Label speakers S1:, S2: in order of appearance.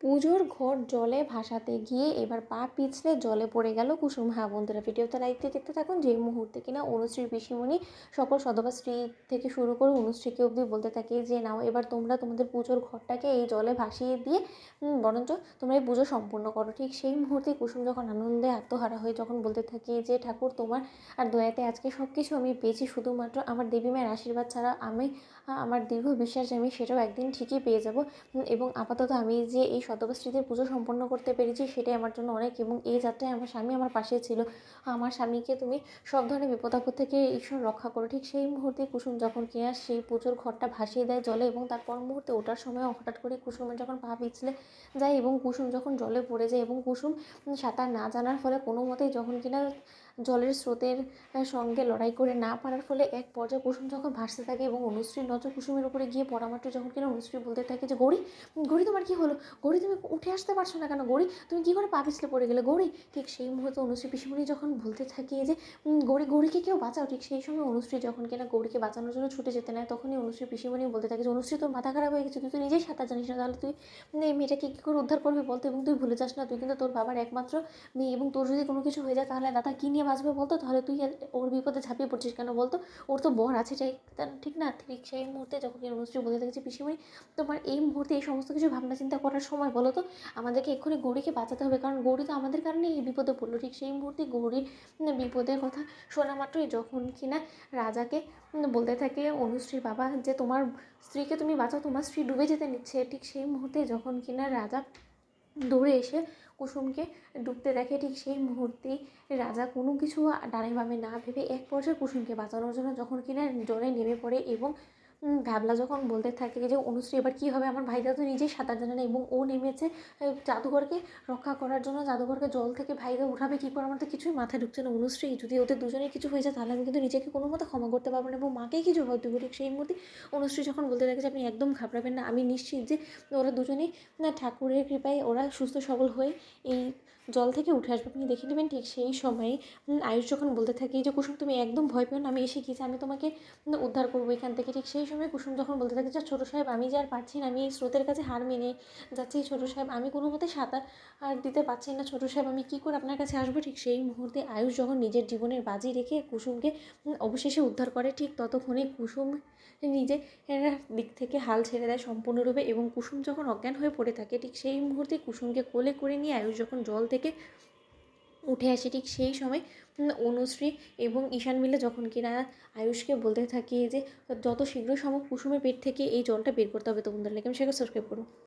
S1: পুজোর ঘট জলে ভাসাতে গিয়ে এবার পা পিছলে জলে পড়ে গেল কুসুম। হ্যাঁ বন্ধুরা, ভিডিওতে লাইক দিয়ে দেখতে থাকুন। যে মুহূর্তে কিনা অনুশ্রীর পিসিমণি সকল সদবা স্ত্রী থেকে শুরু করে অনুশ্রীকে অবধি বলতে থাকে যে নাও এবার তোমরা তোমাদের পুজোর ঘরটাকে এই জলে ভাসিয়ে দিয়ে বরঞ্চ তোমরা এই পুজো সম্পূর্ণ করো। ঠিক সেই মুহূর্তে কুসুম যখন আনন্দে আত্মহারা হয়ে যখন বলতে থাকে যে ঠাকুর তোমার আর দয়াতে আজকে সব কিছু আমি পেয়েছি, শুধুমাত্র আমার দেবী মায়ের আশীর্বাদ ছাড়া আমি আমার দীর্ঘ বিশ্বাস আমি সেটাও একদিন ঠিকই পেয়ে যাব, এবং আপাতত আমি যে এই সদবা স্ত্রীদের পুজো সম্পন্ন করতে পেরেছি সেটাই আমার জন্য অনেক। এবং এই যাত্রায় আমার স্বামী আমার পাশে ছিল, আমার স্বামীকে তুমি সব ধরনের বিপদ আপদ থেকে ঈশ্বর রক্ষা করো। ঠিক সেই মুহূর্তে কুসুম যখন কিনা সেই পুজোর ঘরটা ভাসিয়ে দেয় জলে, এবং তারপর মুহূর্তে ওঠার সময় হঠাৎ করে কুসুমের যখন পা পিছলে যায় এবং কুসুম যখন জলে পড়ে যায় এবং কুসুম সাঁতার না জানার ফলে কোনো মতেই যখন কিনা জলের স্রোতের সঙ্গে লড়াই করে না পারার ফলে এক পর্যায়ে কুসুম যখন ভাসতে থাকে এবং অনুশ্রীর নজর কুসুমের উপরে গিয়ে পড়া মাত্র যখন কিনা অনুশ্রী বলতে থাকে যে গৌরী, গৌরী তোমার কী হলো? গৌরী তুমি উঠে আসতে পারছো না কেন? গৌরী তুমি কী করে পা পিছলে পড়ে গেলে গৌরী? ঠিক সেই মুহূর্তে অনুশ্রী পিসিমণি যখন বলতে থাকে যে গৌরীকে কেউ বাঁচাও। ঠিক সেই সময় অনুশ্রী যখন কিনা গৌরীকে বাঁচানোর জন্য ছুটে যেতে নেয়, তখনই অনুশ্রী পিসিমণি বলতে থাকে যে অনুশ্রী তোর মাথা খারাপ হয়ে গেছে, তুই তো নিজেই সাঁতার জানিস না, তাহলে তুই এই মেয়েটাকে কী করে উদ্ধার করবি বলতো? এবং তুই ভুলে যাস না তুই কিন্তু তোর বাবার একমাত্র মেয়ে, এবং তোর যদি কোনো কিছু হয়ে যায় তাহলে দাদা কী নিয়ে বাঁচবে বলতো? তাহলে তুই ওর বিপদে ঝাঁপিয়ে পড়ছিস কেন বলতো? ওর তো বর আছে, ঠিক না? ঠিক সেই মুহূর্তে যখন অনুশ্রী বলতে থাকে যে পিসিমণি তোমার এই মুহূর্তে এই সমস্ত কিছু ভাবনা চিন্তা করার সময় বলো তো? আমাদেরকে এক্ষুনি গৌরীকে বাঁচাতে হবে, কারণ গৌরী তো আমাদের কারণে এই বিপদে পড়লো। ঠিক সেই মুহূর্তে গৌরীর বিপদের কথা শোনা মাত্রই যখন কিনা রাজাকে বলতে থাকে অনুশ্রীর বাবা যে তোমার স্ত্রীকে তুমি বাঁচাও, তোমার স্ত্রী ডুবে যেতে নিচ্ছে। ঠিক সেই মুহূর্তে যখন কিনা রাজা দৌড়ে এসে কুসুমকে ডুবতে দেখে, ঠিক সেই মুহূর্তেই রাজা কোনো কিছু ডানে বামে না ভেবে এক পর্যায়ে কুসুমকে বাঁচানোর জন্য যখন কিনা জলে নেমে পড়ে, এবং ভ্যাবলা যখন বলতে থাকে যে অনুশ্রী এবার কী হবে, আমার ভাইরা তো নিজেই সাঁতার জানে না এবং ও নেমেছে জাদুঘরকে রক্ষা করার জন্য, জাদুঘরকে জল থেকে ভাইরা উঠাবে কী করে, আমার তো কিছুই মাথায় ঢুকছে না। অনুশ্রী যদি ওদের দুজনেই কিছু হয়ে যায় তাহলে আমি কিন্তু নিজেকে কোনো মতে ক্ষমা করতে পারবো না এবং মাকেই কিছু হয়তো। ঠিক সেই মুহূর্তে অনুশ্রী যখন বলতে থাকে যে আপনি একদম ঘাবড়াবেন না, আমি নিশ্চিত যে ওরা দুজনেই ঠাকুরের কৃপায় ওরা সুস্থ সবল হয়ে এই জল থেকে উঠে আসবে, আপনি দেখে নেবেন। ঠিক সেই সময় আয়ুষ যখন বলতে থাকে যে কুসুম তুমি একদম ভয় পেও না, আমি এসে গিয়েছি, আমি তোমাকে উদ্ধার করবো এখান থেকে। ঠিক সেই সময় কুসুম যখন বলতে থাকে যে ছোটো সাহেব আমি যে আর পারছি না, আমি এই স্রোতের কাছে হার মেনে যাচ্ছি ছোটো সাহেব, আমি কোনো মতে সাঁতার আর দিতে পারছি না ছোটো সাহেব, আমি কী করে আপনার কাছে আসবো? ঠিক সেই মুহূর্তে আয়ুষ যখন নিজের জীবনের বাজি রেখে কুসুমকে অবশেষে উদ্ধার করে, ঠিক ততক্ষণে কুসুম নিজে দিক থেকে হাল ছেড়ে দেয় সম্পূর্ণরূপে, এবং কুসুম যখন অজ্ঞান হয়ে পড়ে থাকে ঠিক সেই মুহূর্তে কুসুমকে কোলে করে নিয়ে আয়ুষ যখন জল থেকে উঠে আসে, ঠিক সেই সময় অনুশ্রী এবং ঈশান মিলে যখন কিনা আয়ুষকে বলতে থাকে যে যত শীঘ্র সম্ভব কুসুমের পেট থেকে এই জলটা বের করতে হবে। তো বন্ধুরা, লাইক এবং শেয়ার সাবস্ক্রাইব করো।